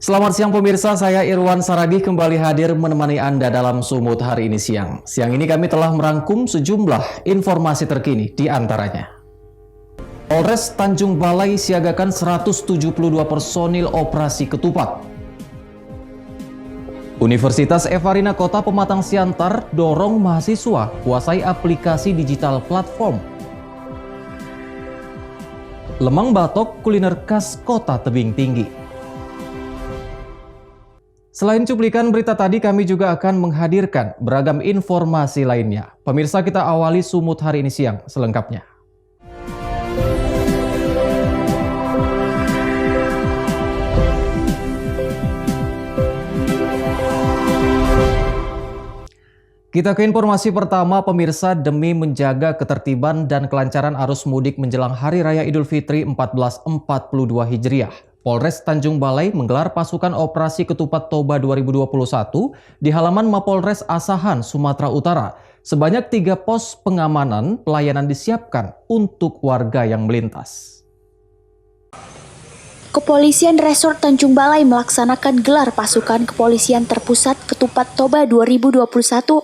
Selamat siang pemirsa, saya Irwan Saragih kembali hadir menemani Anda dalam Sumut hari ini siang. Siang ini kami telah merangkum sejumlah informasi terkini di antaranya. Polres Tanjung Balai siagakan 172 personil operasi ketupat. Universitas Evarina Kota Pematang Siantar dorong mahasiswa kuasai aplikasi digital platform. Lemang Batok kuliner khas Kota Tebing Tinggi. Selain cuplikan berita tadi, kami juga akan menghadirkan beragam informasi lainnya. Pemirsa, kita awali Sumut hari ini siang selengkapnya. Kita ke informasi pertama, pemirsa. Demi menjaga ketertiban dan kelancaran arus mudik menjelang Hari Raya Idul Fitri 1442 Hijriah, Polres Tanjung Balai menggelar pasukan operasi Ketupat Toba 2021 di halaman Mapolres Asahan, Sumatera Utara. Sebanyak 3 pos pengamanan pelayanan disiapkan untuk warga yang melintas. Kepolisian Resort Tanjung Balai melaksanakan gelar pasukan kepolisian terpusat Ketupat Toba 2021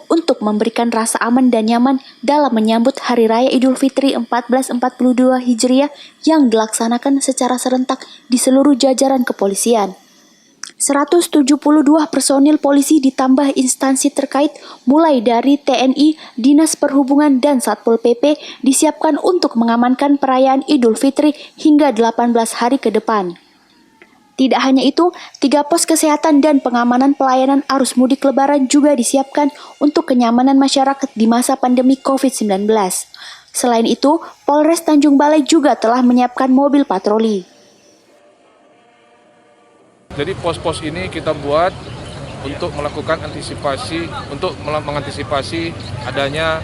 untuk memberikan rasa aman dan nyaman dalam menyambut Hari Raya Idul Fitri 1442 Hijriah yang dilaksanakan secara serentak di seluruh jajaran kepolisian. 172 personil polisi ditambah instansi terkait mulai dari TNI, Dinas Perhubungan, dan Satpol PP disiapkan untuk mengamankan perayaan Idul Fitri hingga 18 hari ke depan. Tidak hanya itu, 3 pos kesehatan dan pengamanan pelayanan arus mudik lebaran juga disiapkan untuk kenyamanan masyarakat di masa pandemi COVID-19. Selain itu, Polres Tanjung Balai juga telah menyiapkan mobil patroli. Jadi pos-pos ini kita buat untuk melakukan mengantisipasi adanya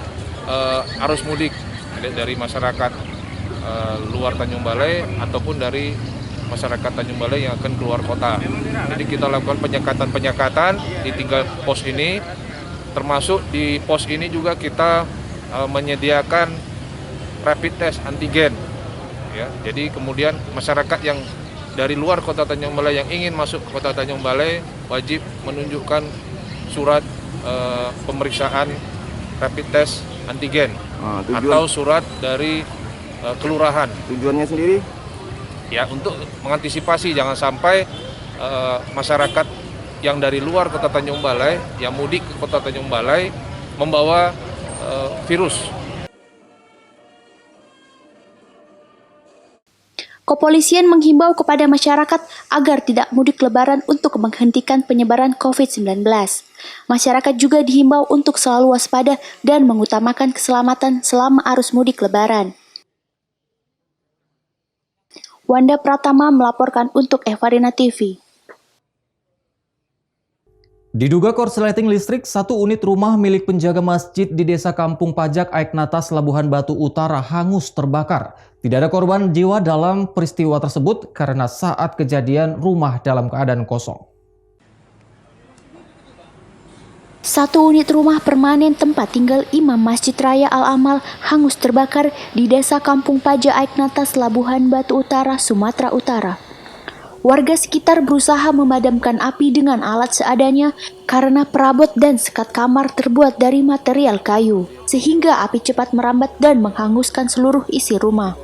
arus mudik dari masyarakat luar Tanjung Balai ataupun dari masyarakat Tanjung Balai yang akan keluar kota. Jadi kita lakukan penyekatan di 3 pos ini, termasuk di pos ini juga kita menyediakan rapid test antigen. Ya, jadi kemudian masyarakat yang dari luar kota Tanjung Balai yang ingin masuk ke kota Tanjung Balai wajib menunjukkan surat pemeriksaan rapid test antigen atau surat dari kelurahan. Tujuannya sendiri? Ya, untuk mengantisipasi jangan sampai masyarakat yang dari luar kota Tanjung Balai yang mudik ke kota Tanjung Balai membawa virus. Kepolisian menghimbau kepada masyarakat agar tidak mudik lebaran untuk menghentikan penyebaran COVID-19. Masyarakat juga dihimbau untuk selalu waspada dan mengutamakan keselamatan selama arus mudik lebaran. Wanda Pratama melaporkan untuk Evarina TV. Diduga korsleting listrik, 1 unit rumah milik penjaga masjid di Desa Kampung Pajak Aiknatas, Labuhan Batu Utara hangus terbakar. Tidak ada korban jiwa dalam peristiwa tersebut karena saat kejadian rumah dalam keadaan kosong. 1 unit rumah permanen tempat tinggal Imam Masjid Raya Al-Amal hangus terbakar di Desa Kampung Pajak Aiknatas, Labuhan Batu Utara, Sumatera Utara. Warga sekitar berusaha memadamkan api dengan alat seadanya karena perabot dan sekat kamar terbuat dari material kayu, sehingga api cepat merambat dan menghanguskan seluruh isi rumah.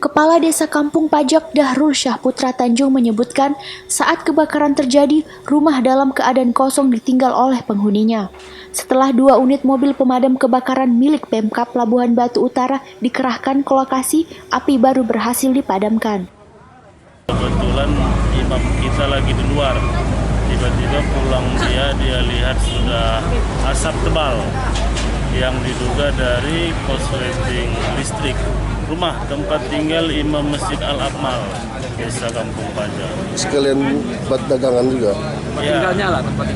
Kepala Desa Kampung Pajak Dahrul Syahputra Tanjung menyebutkan saat kebakaran terjadi, rumah dalam keadaan kosong ditinggal oleh penghuninya. Setelah 2 unit mobil pemadam kebakaran milik Pemkab Labuhan Batu Utara dikerahkan ke lokasi, api baru berhasil dipadamkan. Kebetulan imam kita lagi di luar, tiba-tiba pulang dia lihat sudah asap tebal yang diduga dari korsleting listrik rumah tempat tinggal Imam Masjid Al-Amal, Desa Kampung Pajak. Sekalian buat dagangan juga? Ya,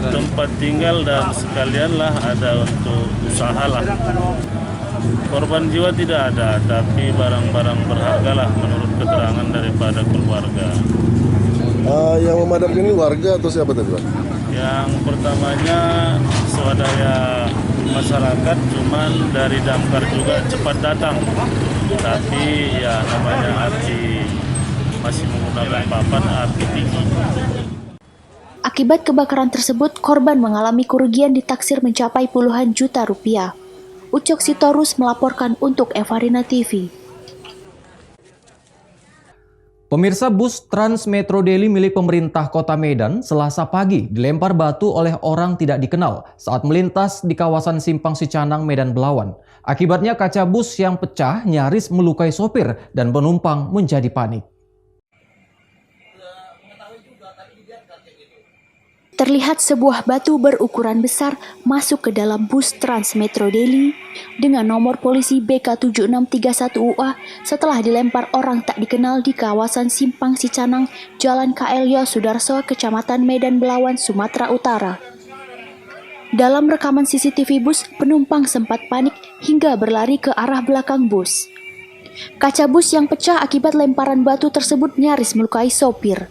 tempat tinggal dan sekalian lah ada untuk usaha lah. Korban jiwa tidak ada, tapi barang-barang berharga lah menurut keterangan daripada keluarga. Yang memadamkan ini warga atau siapa tadi, Pak? Yang pertamanya swadaya masyarakat, cuman dari damkar juga cepat datang. Tapi ya namanya api masih menggunakan papan, api tinggi. Akibat kebakaran tersebut, korban mengalami kerugian ditaksir mencapai puluhan juta rupiah. Ucok Sitorus melaporkan untuk Evarina TV. Pemirsa, bus Trans Metro Daily milik pemerintah Kota Medan Selasa pagi dilempar batu oleh orang tidak dikenal saat melintas di kawasan Simpang Sicanang, Medan Belawan. Akibatnya kaca bus yang pecah nyaris melukai sopir dan penumpang menjadi panik. Terlihat sebuah batu berukuran besar masuk ke dalam bus Trans Metro Daily dengan nomor polisi BK7631UA setelah dilempar orang tak dikenal di kawasan Simpang Sicanang, Jalan KL Yosudarso, Kecamatan Medan Belawan, Sumatera Utara. Dalam rekaman CCTV bus, penumpang sempat panik hingga berlari ke arah belakang bus. Kaca bus yang pecah akibat lemparan batu tersebut nyaris melukai sopir.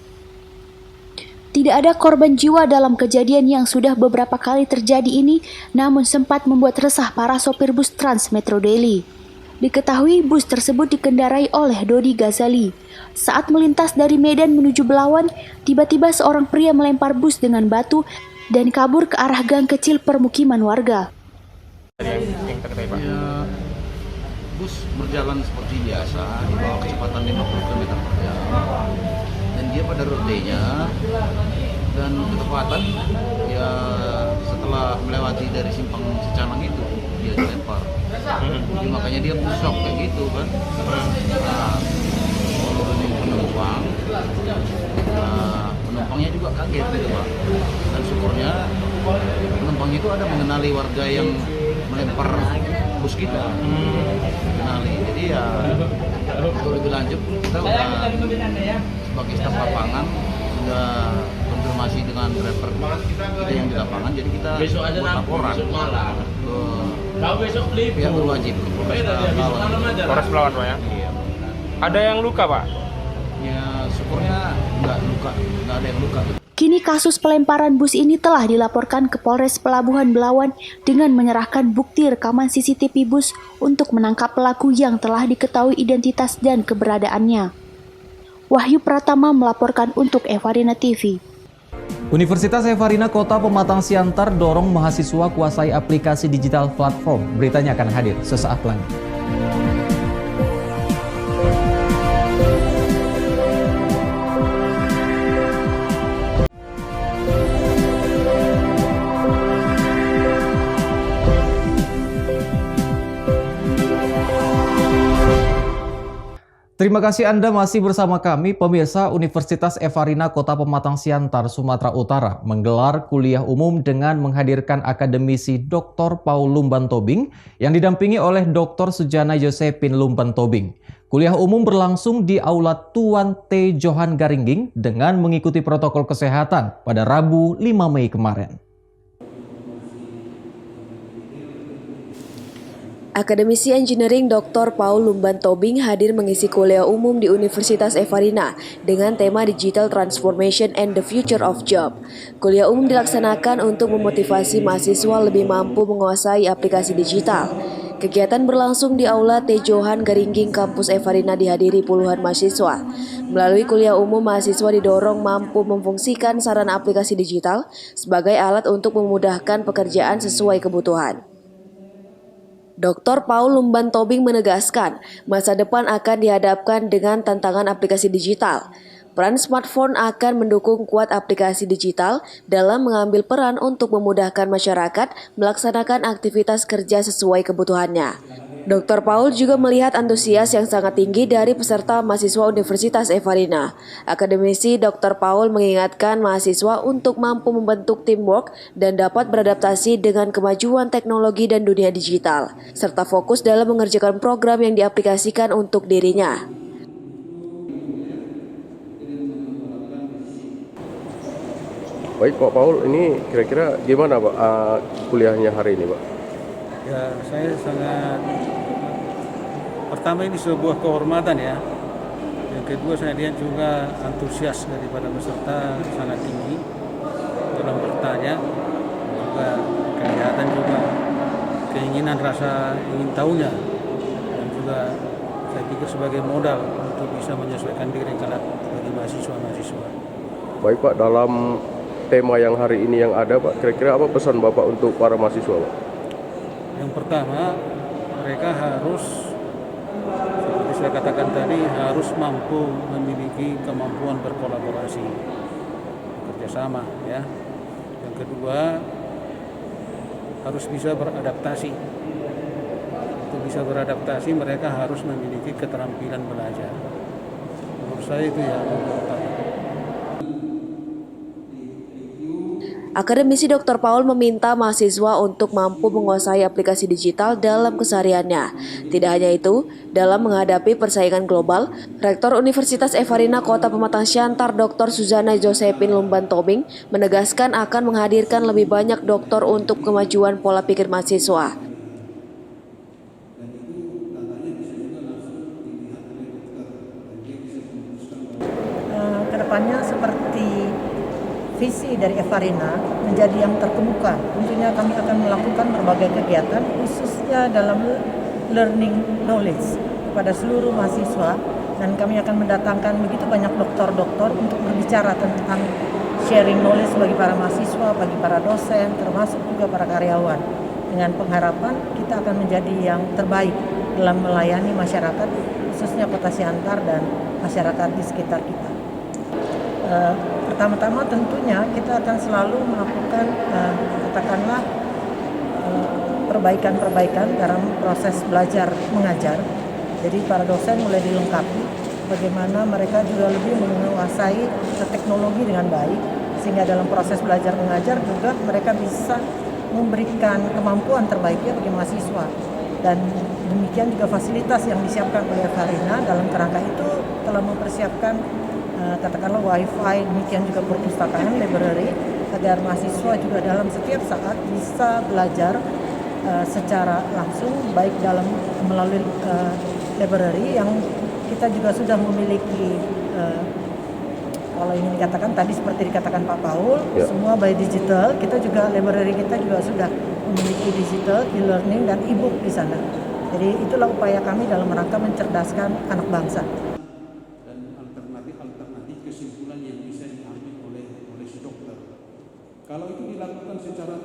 Tidak ada korban jiwa dalam kejadian yang sudah beberapa kali terjadi ini, namun sempat membuat resah para sopir bus Trans Metro Daily. Diketahui bus tersebut dikendarai oleh Dodi Ghazali. Saat melintas dari Medan menuju Belawan, tiba-tiba seorang pria melempar bus dengan batu dan kabur ke arah gang kecil permukiman warga. Ya, bus berjalan seperti biasa di bawah kecepatan 50 km per jam. Dan dia pada rutenya dan ketepatan ya setelah melewati dari Simpang Sicanang itu dia dilempar. Jadi makanya dia shock kayak gitu kan. Menurunin penumpang. Penumpangnya juga kaget gitu Pak. Dan syukurnya penumpang itu ada mengenali warga yang melempar bus kita. Mengenali. Jadi ya untuk lebih lanjut kita udah sebagai staf lapangan sudah konfirmasi dengan driver kita yang di lapangan, jadi kita buat laporan ke pihak berwajib Polres Belawan Pak ya? Iya. Ada yang luka Pak? Ya syukurnya nggak ada yang luka. Kini kasus pelemparan bus ini telah dilaporkan ke Polres Pelabuhan Belawan dengan menyerahkan bukti rekaman CCTV bus untuk menangkap pelaku yang telah diketahui identitas dan keberadaannya. Wahyu Pratama melaporkan untuk Evarina TV. Universitas Evarina Kota Pematang Siantar dorong mahasiswa kuasai aplikasi digital platform. Beritanya akan hadir sesaat lagi. Terima kasih Anda masih bersama kami. Pemirsa, Universitas Evarina Kota Pematang Siantar, Sumatera Utara menggelar kuliah umum dengan menghadirkan akademisi Dr. Paul Lumban Tobing yang didampingi oleh Dr. Sujana Josephine Lumban Tobing. Kuliah umum berlangsung di Aula Tuan T. Johan Garingging dengan mengikuti protokol kesehatan pada Rabu 5 Mei kemarin. Akademisi Engineering Dr. Paul Lumban Tobing hadir mengisi kuliah umum di Universitas Evarina dengan tema Digital Transformation and the Future of Job. Kuliah umum dilaksanakan untuk memotivasi mahasiswa lebih mampu menguasai aplikasi digital. Kegiatan berlangsung di Aula T. Johan Garingging Kampus Evarina dihadiri puluhan mahasiswa. Melalui kuliah umum, mahasiswa didorong mampu memfungsikan sarana aplikasi digital sebagai alat untuk memudahkan pekerjaan sesuai kebutuhan. Dr. Paul Lumban Tobing menegaskan, masa depan akan dihadapkan dengan tantangan aplikasi digital. Peran smartphone akan mendukung kuat aplikasi digital dalam mengambil peran untuk memudahkan masyarakat melaksanakan aktivitas kerja sesuai kebutuhannya. Dr. Paul juga melihat antusias yang sangat tinggi dari peserta mahasiswa Universitas Evarina. Akademisi Dr. Paul mengingatkan mahasiswa untuk mampu membentuk teamwork dan dapat beradaptasi dengan kemajuan teknologi dan dunia digital, serta fokus dalam mengerjakan program yang diaplikasikan untuk dirinya. Baik Pak Paul, ini kira-kira gimana Pak kuliahnya hari ini Pak? Ya, saya sangat, pertama ini sebuah kehormatan ya. Yang kedua saya lihat juga antusias daripada peserta sangat tinggi dalam bertanya, juga kelihatan juga keinginan rasa ingin tahunya, dan juga saya pikir sebagai modal untuk bisa menyesuaikan diri kelak bagi mahasiswa-mahasiswa. Baik Pak, dalam tema yang hari ini yang ada Pak, kira-kira apa pesan Bapak untuk para mahasiswa Pak? Yang pertama, mereka harus, seperti saya katakan tadi, harus mampu memiliki kemampuan berkolaborasi, kerjasama, ya. Yang kedua, harus bisa beradaptasi. Untuk bisa beradaptasi, mereka harus memiliki keterampilan belajar. Menurut saya itu yang utama. Akademisi Dr. Paul meminta mahasiswa untuk mampu menguasai aplikasi digital dalam kesehariannya. Tidak hanya itu, dalam menghadapi persaingan global, Rektor Universitas Evarina Kota Pematang Siantar Dr. Suzana Josephine Lumban Tobing menegaskan akan menghadirkan lebih banyak doktor untuk kemajuan pola pikir mahasiswa. Kedepannya seperti visi dari Evarina menjadi yang terkemuka. Tentunya kami akan melakukan berbagai kegiatan khususnya dalam learning knowledge kepada seluruh mahasiswa, dan kami akan mendatangkan begitu banyak dokter-dokter untuk berbicara tentang sharing knowledge bagi para mahasiswa, bagi para dosen, termasuk juga para karyawan, dengan pengharapan kita akan menjadi yang terbaik dalam melayani masyarakat, khususnya Kota Siantar dan masyarakat di sekitar kita. Pertama-tama tentunya kita akan selalu melakukan katakanlah perbaikan-perbaikan dalam proses belajar mengajar. Jadi para dosen mulai dilengkapi bagaimana mereka juga lebih menguasai teknologi dengan baik, sehingga dalam proses belajar mengajar juga mereka bisa memberikan kemampuan terbaiknya bagi mahasiswa. Dan demikian juga fasilitas yang disiapkan oleh Evarina dalam kerangka itu telah mempersiapkan katakanlah wifi, demikian juga perpustakaan, library, agar mahasiswa juga dalam setiap saat bisa belajar secara langsung, baik dalam melalui library yang kita juga sudah memiliki, kalau ingin dikatakan tadi seperti dikatakan Pak Paul, semua by digital. Kita juga library kita juga sudah memiliki digital, e-learning dan e-book di sana. Jadi itulah upaya kami dalam rangka mencerdaskan anak bangsa.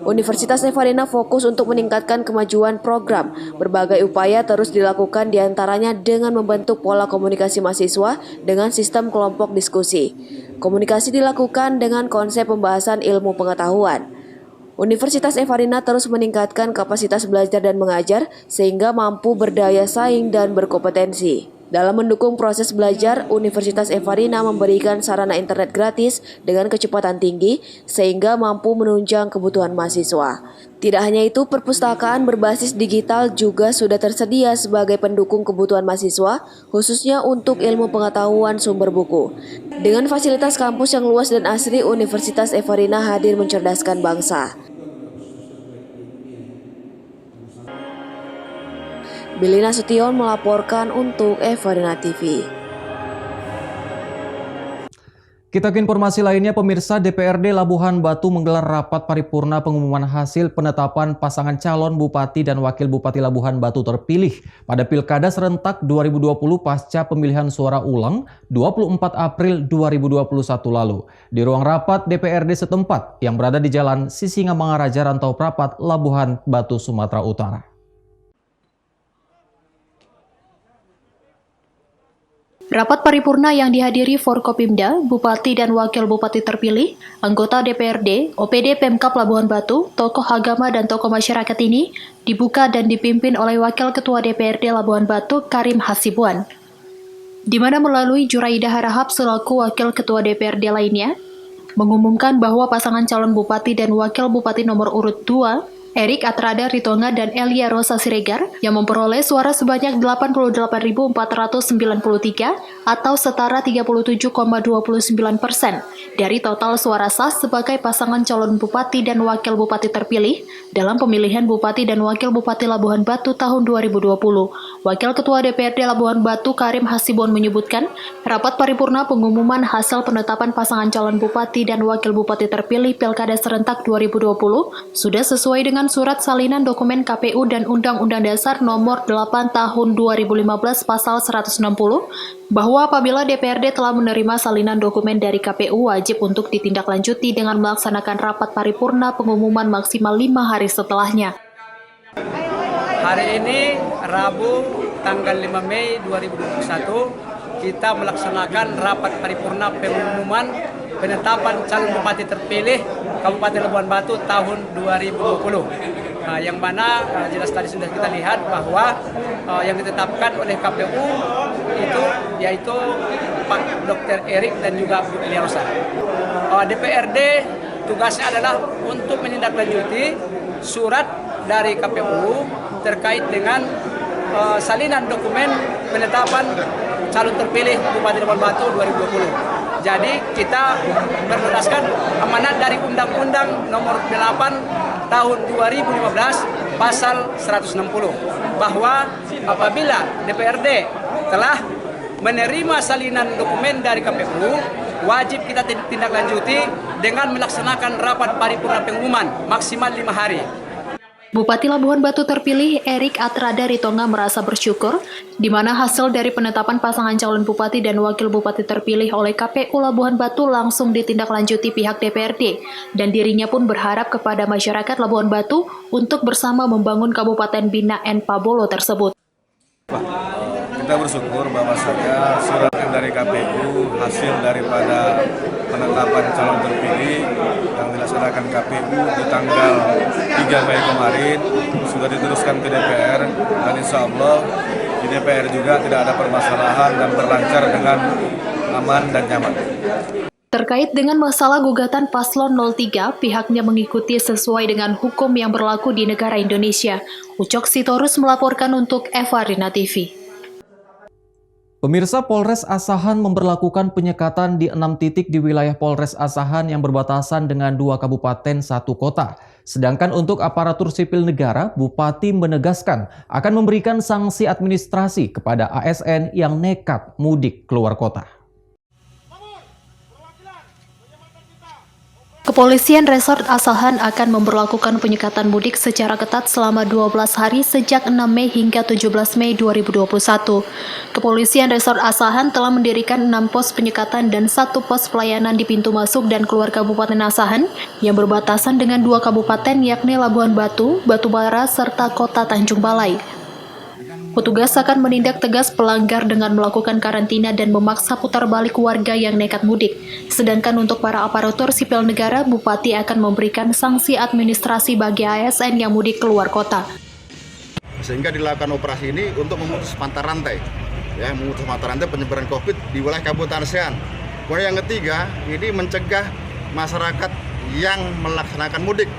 Universitas Evarina fokus untuk meningkatkan kemajuan program. Berbagai upaya terus dilakukan diantaranya dengan membentuk pola komunikasi mahasiswa dengan sistem kelompok diskusi. Komunikasi dilakukan dengan konsep pembahasan ilmu pengetahuan. Universitas Evarina terus meningkatkan kapasitas belajar dan mengajar sehingga mampu berdaya saing dan berkompetensi. Dalam mendukung proses belajar, Universitas Evarina memberikan sarana internet gratis dengan kecepatan tinggi sehingga mampu menunjang kebutuhan mahasiswa. Tidak hanya itu, perpustakaan berbasis digital juga sudah tersedia sebagai pendukung kebutuhan mahasiswa, khususnya untuk ilmu pengetahuan sumber buku. Dengan fasilitas kampus yang luas dan asri, Universitas Evarina hadir mencerdaskan bangsa. Bilina Sution melaporkan untuk Evarina TV. Kita ke informasi lainnya, pemirsa. DPRD Labuhan Batu menggelar rapat paripurna pengumuman hasil penetapan pasangan calon Bupati dan Wakil Bupati Labuhan Batu terpilih pada Pilkada Serentak 2020 pasca pemilihan suara ulang 24 April 2021 lalu. Di ruang rapat DPRD setempat yang berada di Jalan Sisingamangaraja, Rantau Prapat, Labuhan Batu, Sumatera Utara. Rapat paripurna yang dihadiri Forkopimda, Bupati dan Wakil Bupati terpilih, anggota DPRD, OPD Pemkab Labuhan Batu, tokoh agama dan tokoh masyarakat ini dibuka dan dipimpin oleh Wakil Ketua DPRD Labuhan Batu, Karim Hasibuan. Di mana melalui Juraidah Harahap selaku Wakil Ketua DPRD lainnya, mengumumkan bahwa pasangan calon Bupati dan Wakil Bupati nomor urut 2, Erik Atrada Ritonga dan Elia Rosa Siregar yang memperoleh suara sebanyak 88.493 atau setara 37,29% dari total suara sah sebagai pasangan calon Bupati dan Wakil Bupati terpilih dalam pemilihan Bupati dan Wakil Bupati Labuhan Batu tahun 2020 Wakil Ketua DPRD Labuhan Batu Karim Hasibon menyebutkan, rapat paripurna pengumuman hasil penetapan pasangan calon bupati dan wakil bupati terpilih Pilkada Serentak 2020 sudah sesuai dengan surat salinan dokumen KPU dan Undang-Undang Dasar Nomor 8 Tahun 2015 Pasal 160 bahwa apabila DPRD telah menerima salinan dokumen dari KPU wajib untuk ditindaklanjuti dengan melaksanakan rapat paripurna pengumuman maksimal 5 hari setelahnya. Hari ini Rabu tanggal 5 Mei 2021 kita melaksanakan rapat paripurna pengumuman penetapan calon bupati terpilih Kabupaten Labuhan Batu tahun 2020. Yang mana jelas tadi sudah kita lihat bahwa yang ditetapkan oleh KPU itu yaitu Pak Dr. Erik dan juga Bu Eliausa. DPRD tugasnya adalah untuk menindaklanjuti surat dari KPU terkait dengan salinan dokumen penetapan calon terpilih Bupati Labuhan Batu 2020. Jadi kita berdasarkan amanat dari Undang-Undang Nomor 8 Tahun 2015 Pasal 160 bahwa apabila DPRD telah menerima salinan dokumen dari KPU, wajib kita tindaklanjuti dengan melaksanakan rapat paripurna pengumuman maksimal 5 hari. Bupati Labuhan Batu terpilih Erik Atrada Ritonga merasa bersyukur di mana hasil dari penetapan pasangan calon bupati dan wakil bupati terpilih oleh KPU Labuhan Batu langsung ditindaklanjuti pihak DPRD dan dirinya pun berharap kepada masyarakat Labuhan Batu untuk bersama membangun Kabupaten Binaan Pabolo tersebut. Kita bersyukur bahwasanya surat dari KPU hasil daripada penetapan calon terpilih yang dilaksanakan KPU di tanggal 3 Mei kemarin sudah diteruskan ke DPR dan insya Allah di DPR juga tidak ada permasalahan dan berlancar dengan aman dan nyaman. Terkait dengan masalah gugatan Paslon 03, pihaknya mengikuti sesuai dengan hukum yang berlaku di negara Indonesia. Ucok Sitorus melaporkan untuk Evarina TV. Pemirsa, Polres Asahan memberlakukan penyekatan di 6 titik di wilayah Polres Asahan yang berbatasan dengan 2 kabupaten 1 kota. Sedangkan untuk aparatur sipil negara, Bupati menegaskan akan memberikan sanksi administrasi kepada ASN yang nekat mudik keluar kota. Kepolisian Resort Asahan akan memberlakukan penyekatan mudik secara ketat selama 12 hari sejak 6 Mei hingga 17 Mei 2021. Kepolisian Resort Asahan telah mendirikan 6 pos penyekatan dan 1 pos pelayanan di pintu masuk dan keluar Kabupaten Asahan yang berbatasan dengan 2 kabupaten yakni Labuhan Batu, Batubara, serta Kota Tanjung Balai. Petugas akan menindak tegas pelanggar dengan melakukan karantina dan memaksa putar balik warga yang nekat mudik. Sedangkan untuk para aparatur sipil negara, Bupati akan memberikan sanksi administrasi bagi ASN yang mudik keluar kota. Sehingga dilakukan operasi ini untuk memutus mata rantai, memutus mata rantai penyebaran COVID di wilayah Kabupaten Asahan. Kemudian yang ketiga, ini mencegah masyarakat yang melaksanakan mudik.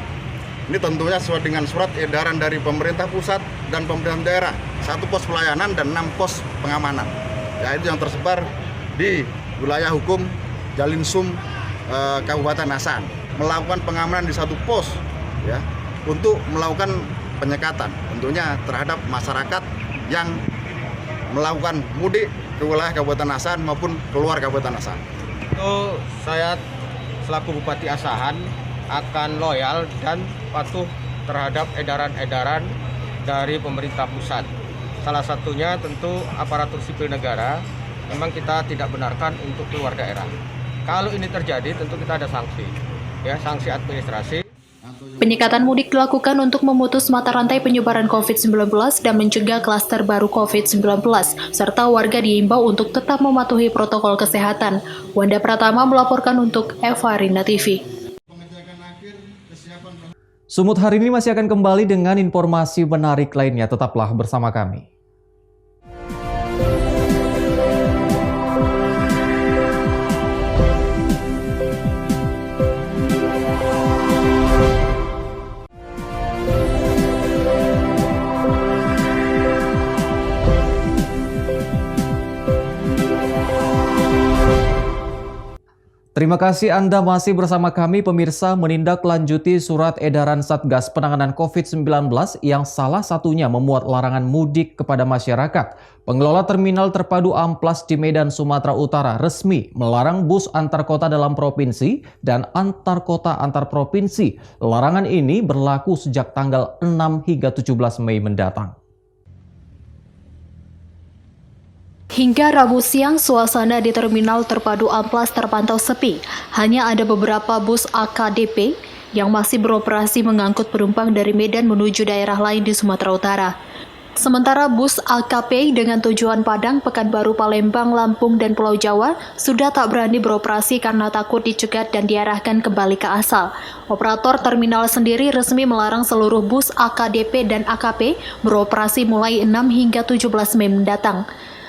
Ini tentunya sesuai dengan surat edaran dari pemerintah pusat dan pemerintah daerah, 1 pos pelayanan dan 6 pos pengamanan. Itu yang tersebar di wilayah hukum Jalinsum Kabupaten Asahan. Melakukan pengamanan di 1 pos untuk melakukan penyekatan tentunya terhadap masyarakat yang melakukan mudik ke wilayah Kabupaten Asahan maupun keluar Kabupaten Asahan. Saya selaku Bupati Asahan akan loyal dan patuh terhadap edaran-edaran dari pemerintah pusat. Salah satunya tentu aparatur sipil negara, memang kita tidak benarkan untuk keluar daerah. Kalau ini terjadi tentu kita ada sanksi, sanksi administrasi. Penyekatan mudik dilakukan untuk memutus mata rantai penyebaran COVID-19 dan mencegah klaster baru COVID-19, serta warga diimbau untuk tetap mematuhi protokol kesehatan. Wanda Pratama melaporkan untuk Evarina TV. Sumut hari ini masih akan kembali dengan informasi menarik lainnya. Tetaplah bersama kami. Terima kasih Anda masih bersama kami pemirsa menindaklanjuti surat edaran Satgas Penanganan COVID-19 yang salah satunya memuat larangan mudik kepada masyarakat. Pengelola Terminal Terpadu Amplas di Medan, Sumatera Utara resmi melarang bus antar kota dalam provinsi dan antar kota antar provinsi. Larangan ini berlaku sejak tanggal 6 hingga 17 Mei mendatang. Hingga Rabu siang, suasana di Terminal Terpadu Amplas terpantau sepi. Hanya ada beberapa bus AKDP yang masih beroperasi mengangkut penumpang dari Medan menuju daerah lain di Sumatera Utara. Sementara bus AKP dengan tujuan Padang, Pekanbaru, Palembang, Lampung, dan Pulau Jawa sudah tak berani beroperasi karena takut dicegat dan diarahkan kembali ke asal. Operator terminal sendiri resmi melarang seluruh bus AKDP dan AKP beroperasi mulai 6 hingga 17 Mei mendatang.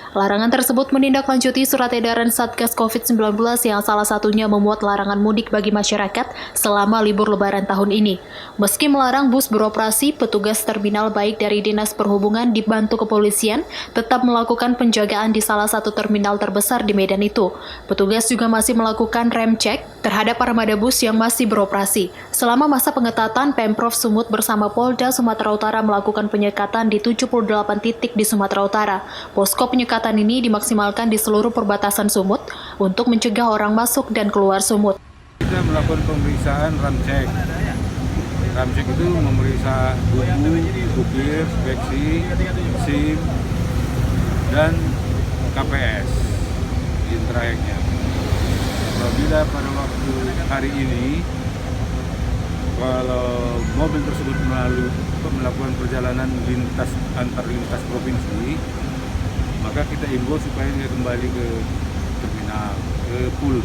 Larangan tersebut menindaklanjuti surat edaran Satgas COVID-19 yang salah satunya memuat larangan mudik bagi masyarakat selama libur lebaran tahun ini. Meski melarang bus beroperasi, petugas terminal baik dari Dinas Perhubungan dibantu kepolisian tetap melakukan penjagaan di salah satu terminal terbesar di Medan itu. Petugas juga masih melakukan rem cek terhadap armada bus yang masih beroperasi. Selama masa pengetatan, Pemprov Sumut bersama Polda Sumatera Utara melakukan penyekatan di 78 titik di Sumatera Utara. Posko penyekatan ini dimaksimalkan di seluruh perbatasan Sumut untuk mencegah orang masuk dan keluar Sumut. Kita melakukan pemeriksaan ramcek. Ramcek itu memeriksa buku, supir, speksi, SIM, dan KPS, intrayeknya. Apabila pada waktu hari ini, kalau mobil tersebut melakukan perjalanan antar lintas provinsi, maka kita imbau supaya dia kembali ke terminal, ke pool,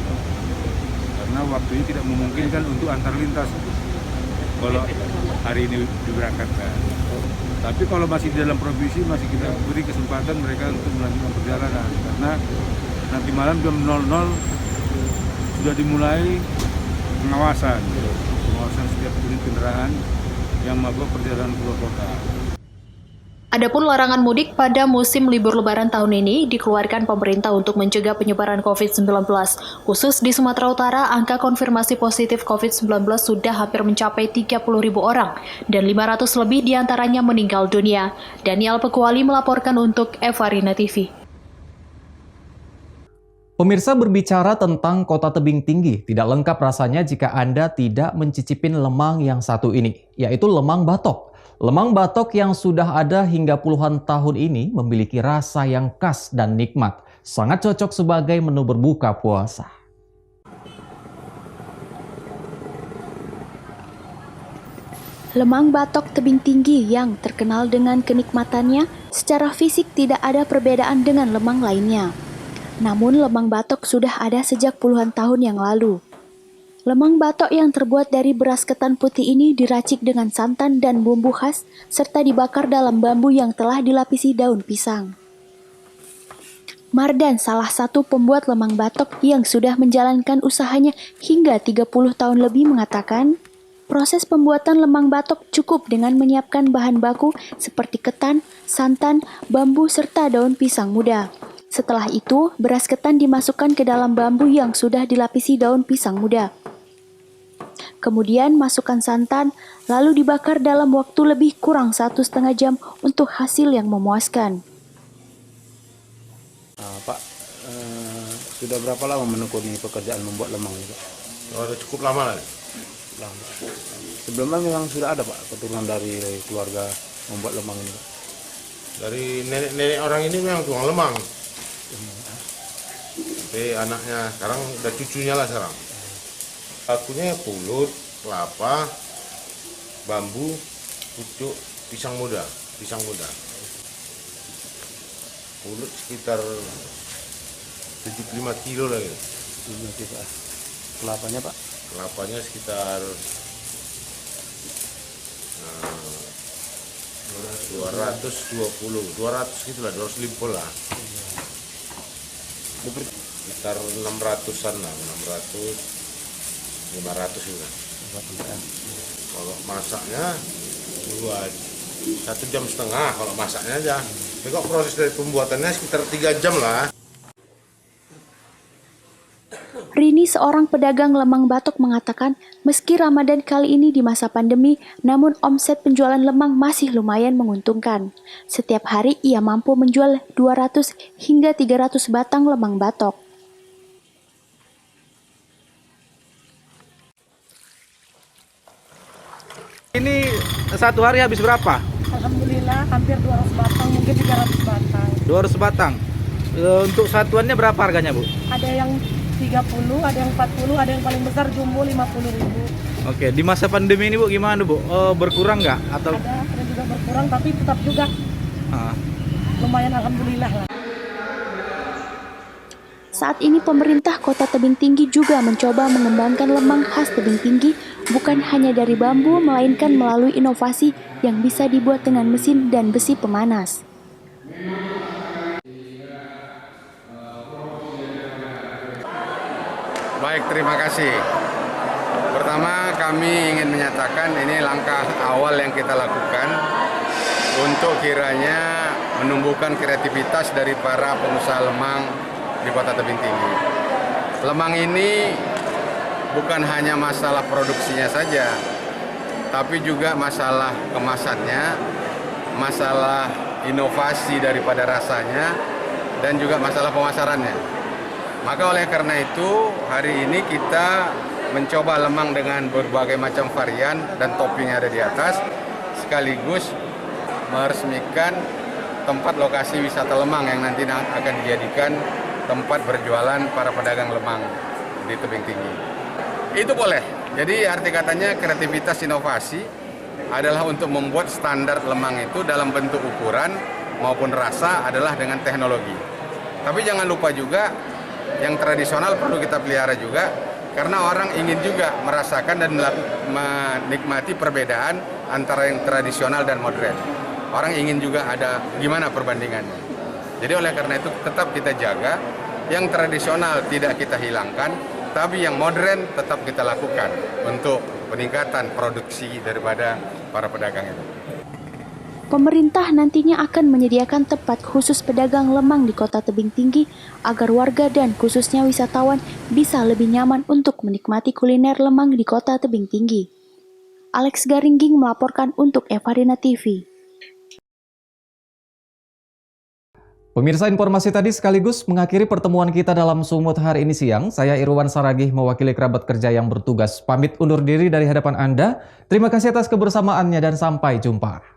karena waktunya tidak memungkinkan untuk antar lintas kalau hari ini diberangkatkan. Tapi kalau masih di dalam provinsi, masih kita beri kesempatan mereka untuk melanjutkan perjalanan, karena nanti malam jam 00 sudah dimulai pengawasan setiap unit kendaraan yang melakukan perjalanan keluar kota. Adapun larangan mudik pada musim libur lebaran tahun ini dikeluarkan pemerintah untuk mencegah penyebaran COVID-19. Khusus di Sumatera Utara, angka konfirmasi positif COVID-19 sudah hampir mencapai 30.000 orang dan 500 lebih diantaranya meninggal dunia. Daniel Pekuali melaporkan untuk Evarina TV. Pemirsa, berbicara tentang kota tebing tinggi, tidak lengkap rasanya jika Anda tidak mencicipin lemang yang satu ini, yaitu lemang batok. Lemang batok yang sudah ada hingga puluhan tahun ini memiliki rasa yang khas dan nikmat. Sangat cocok sebagai menu berbuka puasa. Lemang batok tebing tinggi yang terkenal dengan kenikmatannya, secara fisik tidak ada perbedaan dengan lemang lainnya. Namun lemang batok sudah ada sejak puluhan tahun yang lalu. Lemang batok yang terbuat dari beras ketan putih ini diracik dengan santan dan bumbu khas, serta dibakar dalam bambu yang telah dilapisi daun pisang. Mardan, salah satu pembuat lemang batok yang sudah menjalankan usahanya hingga 30 tahun lebih, mengatakan, proses pembuatan lemang batok cukup dengan menyiapkan bahan baku seperti ketan, santan, bambu, serta daun pisang muda. Setelah itu, beras ketan dimasukkan ke dalam bambu yang sudah dilapisi daun pisang muda. Kemudian masukkan santan, lalu dibakar dalam waktu lebih kurang 1,5 jam untuk hasil yang memuaskan. Pak, sudah berapa lama menekuni pekerjaan membuat lemang ini, Pak? Cukup lama lah. Sebelumnya memang sudah ada, Pak, keturunan dari keluarga membuat lemang ini, Pak? Dari nenek orang ini memang tukang lemang. Tapi anaknya sekarang udah cucunya lah sekarang. Bakunya pulut, kelapa, bambu, pucuk, pisang muda. Pulut sekitar 75 kilo lagi. Kelapanya, Pak? Kelapanya sekitar 200 gitu lah, 250 lah. Sekitar 600-an lah, 600. 500 juga. Kalau masaknya 1,5 jam kalau masaknya aja. Tapi kok proses dari pembuatannya sekitar 3 jam lah. Rini, seorang pedagang lemang batok, mengatakan meski Ramadan kali ini di masa pandemi, namun omset penjualan lemang masih lumayan menguntungkan. Setiap hari ia mampu menjual 200 hingga 300 batang lemang batok. Ini satu hari habis berapa? Alhamdulillah hampir 200 batang, mungkin 300 batang. 200 batang. Untuk satuannya berapa harganya, Bu? Ada yang 30, ada yang 40, ada yang paling besar jumbo 50.000. Oke, di masa pandemi ini Bu gimana Bu? Berkurang nggak? Atau Ada juga berkurang tapi tetap juga lumayan, alhamdulillah lah. Saat ini pemerintah Kota Tebing Tinggi juga mencoba mengembangkan lemang khas Tebing Tinggi bukan hanya dari bambu, melainkan melalui inovasi yang bisa dibuat dengan mesin dan besi pemanas. Baik, terima kasih. Pertama, kami ingin menyatakan ini langkah awal yang kita lakukan untuk kiranya menumbuhkan kreativitas dari para pengusaha lemang di Kota Tebing Tinggi. Lemang ini bukan hanya masalah produksinya saja, tapi juga masalah kemasannya, masalah inovasi daripada rasanya, dan juga masalah pemasarannya. Maka oleh karena itu, hari ini kita mencoba lemang dengan berbagai macam varian dan topping yang ada di atas, sekaligus meresmikan tempat lokasi wisata lemang yang nanti akan dijadikan tempat berjualan para pedagang lemang di Tebing Tinggi. Itu boleh. Jadi arti katanya kreativitas inovasi adalah untuk membuat standar lemang itu dalam bentuk ukuran maupun rasa adalah dengan teknologi. Tapi jangan lupa juga yang tradisional perlu kita pelihara juga, karena orang ingin juga merasakan dan menikmati perbedaan antara yang tradisional dan modern. Orang ingin juga ada gimana perbandingannya. Jadi oleh karena itu tetap kita jaga, yang tradisional tidak kita hilangkan, tapi yang modern tetap kita lakukan untuk peningkatan produksi daripada para pedagang itu. Pemerintah nantinya akan menyediakan tempat khusus pedagang lemang di Kota Tebing Tinggi agar warga dan khususnya wisatawan bisa lebih nyaman untuk menikmati kuliner lemang di Kota Tebing Tinggi. Alex Garingging melaporkan untuk Evarina TV. Pemirsa, informasi tadi sekaligus mengakhiri pertemuan kita dalam Sumut hari ini siang. Saya Irwan Saragih mewakili kerabat kerja yang bertugas pamit undur diri dari hadapan Anda. Terima kasih atas kebersamaannya dan sampai jumpa.